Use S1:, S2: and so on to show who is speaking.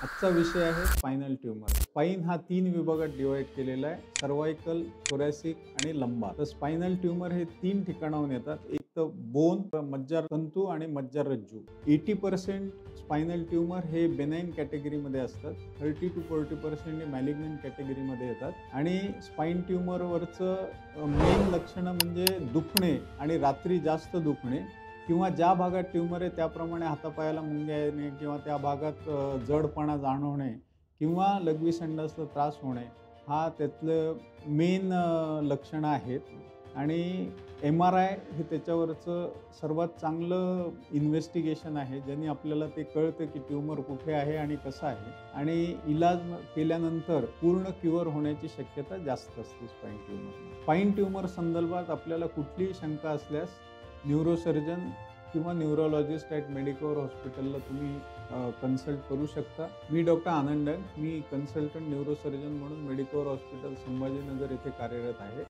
S1: आजचा विषय आहे स्पाइनल ट्यूमर. स्पाइन हा 3 विभागात डिवाइड केलेला आहे. सर्वायकल, थोरॅसिक आणि लंबार. तर स्पाइनल ट्यूमर हे 3 ठिकाणाहून येतात. एक तर बोन, मज्जातंतू आणि मज्जारज्जू. 80% स्पाइनल ट्यूमर हे बेनाइन कॅटेगरीमध्ये असतात. 30 to 40% हे मॅलिग्नंट कॅटेगरीमध्ये येतात. आणि स्पाइन ट्यूमरवरचं मेन लक्षणं म्हणजे दुखणे आणि रात्री जास्त दुखणे, किंवा ज्या भागात ट्यूमर आहे त्याप्रमाणे हातापायाला मुंग्या येणे, किंवा त्या भागात जडपणा जाणवणे, किंवा लघवी संडासला त्रास होणे, हा त्यातलं मेन लक्षणं आहेत. आणि MRI हे त्याच्यावरचं सर्वात चांगलं इन्व्हेस्टिगेशन आहे, ज्यांनी आपल्याला ते कळतं की ट्यूमर कुठे आहे आणि कसं आहे. आणि इलाज केल्यानंतर पूर्ण क्युअर होण्याची शक्यता जास्त असते स्पाइन ट्यूमर. स्पाइन ट्यूमर संदर्भात आपल्याला कुठलीही शंका असल्यास न्यूरोसर्जन किंवा न्यूरोलॉजिस्ट ॲट मेडिकवर हॉस्पिटलला तुम्ही कन्सल्ट करू शकता. मी डॉक्टर आनंद, मी कन्सल्टंट न्यूरोसर्जन म्हणून मेडिकवर हॉस्पिटल संभाजीनगर येथे कार्यरत आहे.